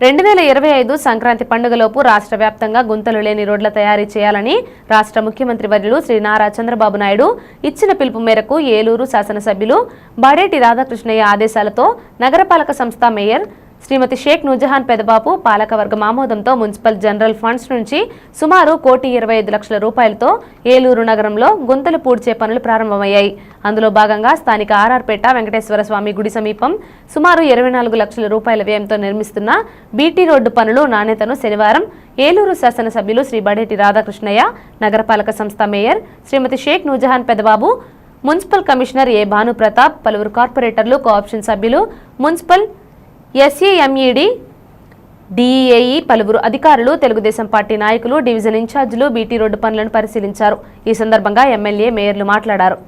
2025 సంక్రాంతి పండుగలోపు రాష్ట్ర వ్యాప్తంగా గుంతలు లేని రోడ్ల తయారీ చేయాలని రాష్ట్ర ముఖ్యమంత్రి వర్యులు శ్రీ నారా చంద్రబాబు నాయుడు ఇచ్చిన పిలుపు మేరకు ఏలూరు శాసనసభ్యులు బాడేటి రాధాకృష్ణయ్య ఆదేశాలతో నగరపాలక సంస్థ మేయర్ శ్రీమతి షేక్ నూజహాన్ పెదబాబు పాలకవర్గం ఆమోదంతో మున్సిపల్ జనరల్ ఫండ్స్ నుంచి సుమారు 1,25,00,000 రూపాయలతో ఏలూరు నగరంలో గుంతలు పూడ్చే పనులు ప్రారంభమయ్యాయి. అందులో భాగంగా స్థానిక ఆర్ఆర్పేట వెంకటేశ్వర స్వామి గుడి సమీపం సుమారు 24 లక్షల రూపాయల వ్యయంతో నిర్మిస్తున్న బీటీ రోడ్డు పనులు నాణ్యతను శనివారం ఏలూరు శాసనసభ్యులు శ్రీ బాడేటి రాధాకృష్ణయ్య, నగరపాలక సంస్థ మేయర్ శ్రీమతి షేక్ నూజహాన్ పెదబాబు, మున్సిపల్ కమిషనర్ ఏ భానుప్రతాప్, పలువురు కార్పొరేటర్లు, కోఆప్షన్ సభ్యులు, మున్సిపల్ ఎస్ఏఎంఈడి, డిఈఏఈ, పలువురు అధికారులు, తెలుగుదేశం పార్టీ నాయకులు, డివిజన్ ఇన్ఛార్జీలు బీటీ రోడ్డు పనులను పరిశీలించారు. ఈ సందర్భంగా ఎమ్మెల్యే, మేయర్లు మాట్లాడారు.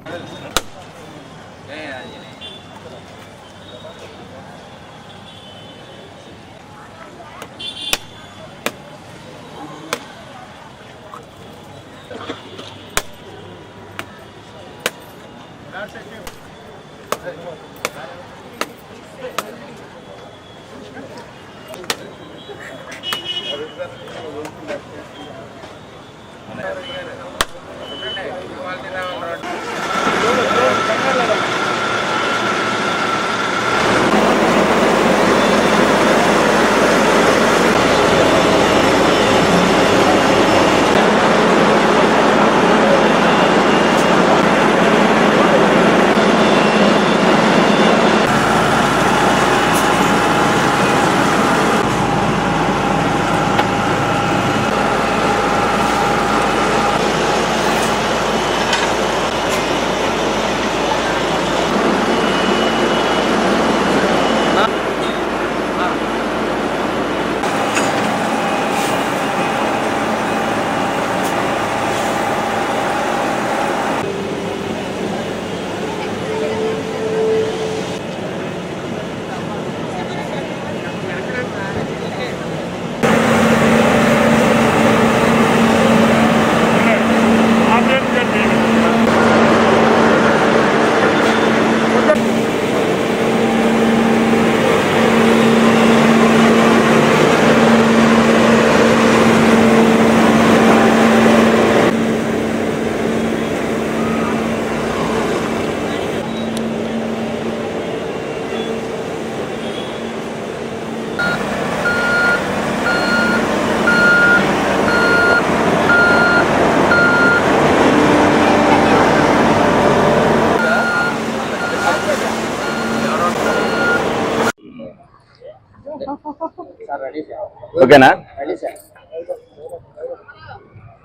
ఓకేనా?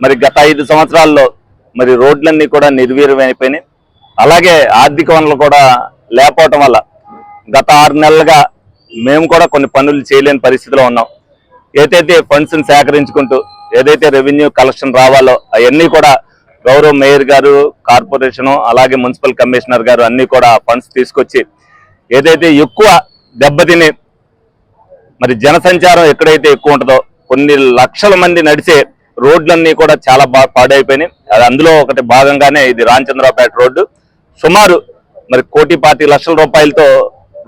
మరి గత 5 సంవత్సరాల్లో మరి రోడ్లన్నీ కూడా నిర్వీర్యమైపోయినాయి. అలాగే ఆర్థిక వనరులు కూడా లేకపోవటం వల్ల గత 6 నెలలుగా మేము కూడా కొన్ని పనులు చేయలేని పరిస్థితిలో ఉన్నాం. ఏదైతే ఫండ్స్ సేకరించుకుంటూ ఏదైతే రెవెన్యూ కలెక్షన్ రావాలో అవన్నీ కూడా గౌరవ మేయర్ గారు, కార్పొరేషను, అలాగే మున్సిపల్ కమిషనర్ గారు అన్ని కూడా ఫండ్స్ తీసుకొచ్చి ఏదైతే ఎక్కువ దెబ్బతిని మరి జనసంచారం ఎక్కడైతే ఎక్కువ ఉంటుందో కొన్ని లక్షల మంది నడిచే రోడ్లన్నీ కూడా చాలా పాడైపోయినాయి. అది అందులో ఒకటి భాగంగానే ఇది రామచంద్రరావుపేట రోడ్డు. సుమారు మరి 1,25,00,000 రూపాయలతో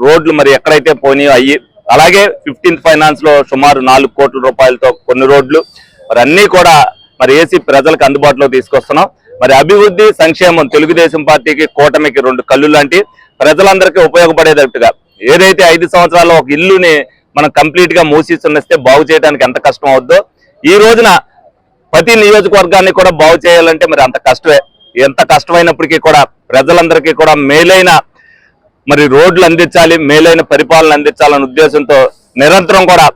రోడ్లు మరి ఎక్కడైతే పోయినాయో అయ్యి, అలాగే 15th ఫైనాన్స్ లో సుమారు 4 కోట్ల రూపాయలతో కొన్ని రోడ్లు మరి అన్నీ కూడా మరి ఏసీ ప్రజలకు అందుబాటులో తీసుకొస్తున్నాం. మరి అభివృద్ధి, సంక్షేమం తెలుగుదేశం పార్టీకి, కూటమికి 2 కళ్ళు లాంటి ప్రజలందరికీ ఉపయోగపడేటట్టుగా ఏదైతే 5 సంవత్సరాల్లో ఒక ఇల్లుని మనం కంప్లీట్ గా మూసిస్తున్నిస్తే బాగు చేయడానికి ఎంత కష్టం అవుద్దో, ఈ రోజున ప్రతి నియోజకవర్గాన్ని కూడా బాగు చేయాలంటే మరి అంత కష్టమే. ఎంత కష్టమైనప్పటికీ కూడా ప్రజలందరికీ కూడా మేలైన మరి రోడ్లు అందించాలి, మేలైన పరిపాలన అందించాలనే ఉద్దేశంతో నిరంతరం కూడా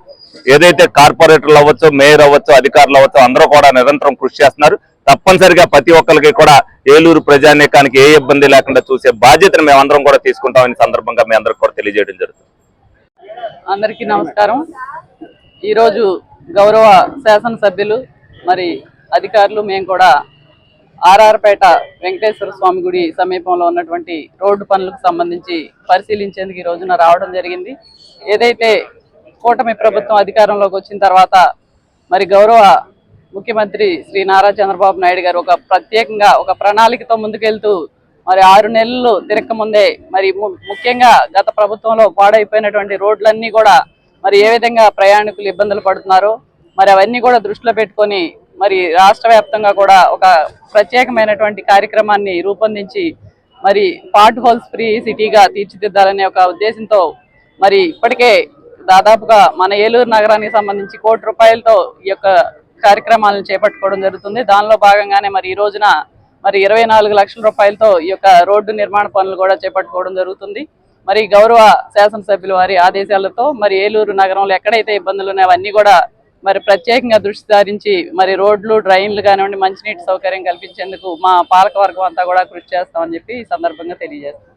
ఏదైతే కార్పొరేటర్లు అవ్వచ్చు, మేయర్ అవ్వచ్చు, అధికారులు అవ్వచ్చు అందరూ కూడా నిరంతరం కృషి చేస్తున్నారు. తప్పనిసరిగా ప్రతి ఒక్కరికి కూడా ఏలూరు ప్రజానీకానికి ఏ ఇబ్బంది లేకుండా చూసే బాధ్యతను మేమందరం కూడా తీసుకుంటామని సందర్భంగా మీ అందరికి కూడా తెలియజేయడం జరుగుతుంది. అందరికీ నమస్కారం. ఈరోజు గౌరవ శాసనసభ్యులు మరి అధికారులు మేము కూడా ఆర్ఆర్పేట వెంకటేశ్వర స్వామి గుడి సమీపంలో ఉన్నటువంటి రోడ్డు పనులకు సంబంధించి పరిశీలించేందుకు ఈ రోజున రావడం జరిగింది. ఏదైతే కూటమి ప్రభుత్వం అధికారంలోకి వచ్చిన తర్వాత మరి గౌరవ ముఖ్యమంత్రి శ్రీ నారా చంద్రబాబు నాయుడు గారు ఒక ప్రత్యేకంగా ఒక ప్రణాళికతో ముందుకెళ్తూ మరి 6 నెలలు తిరక్క ముందే మరి ముఖ్యంగా గత ప్రభుత్వంలో పాడైపోయినటువంటి రోడ్లన్నీ కూడా మరి ఏ విధంగా ప్రయాణికులు ఇబ్బందులు పడుతున్నారో మరి అవన్నీ కూడా దృష్టిలో పెట్టుకొని మరి రాష్ట్ర వ్యాప్తంగా కూడా ఒక ప్రత్యేకమైనటువంటి కార్యక్రమాన్ని రూపొందించి మరి పార్ట్ హోల్స్ ఫ్రీ సిటీగా తీర్చిదిద్దాలనే ఒక ఉద్దేశంతో మరి ఇప్పటికే దాదాపుగా మన ఏలూరు నగరానికి సంబంధించి ₹1 కోటి ఈ యొక్క కార్యక్రమాలను చేపట్టుకోవడం జరుగుతుంది. దానిలో భాగంగానే మరి ఈ రోజున మరి ₹24 లక్షల ఈ యొక్క రోడ్డు నిర్మాణ పనులు కూడా చేపట్టుకోవడం జరుగుతుంది. మరి గౌరవ శాసనసభ్యుల వారి ఆదేశాలతో మరి ఏలూరు నగరంలో ఎక్కడైతే ఇబ్బందులు ఉన్నాయో అవన్నీ కూడా మరి ప్రత్యేకంగా దృష్టి సారించి మరి రోడ్లు, డ్రైన్లు కానివ్వండి, మంచినీటి సౌకర్యం కల్పించేందుకు మా పాలకవర్గం అంతా కూడా కృషి చేస్తామని చెప్పి ఈ సందర్భంగా తెలియజేస్తాం.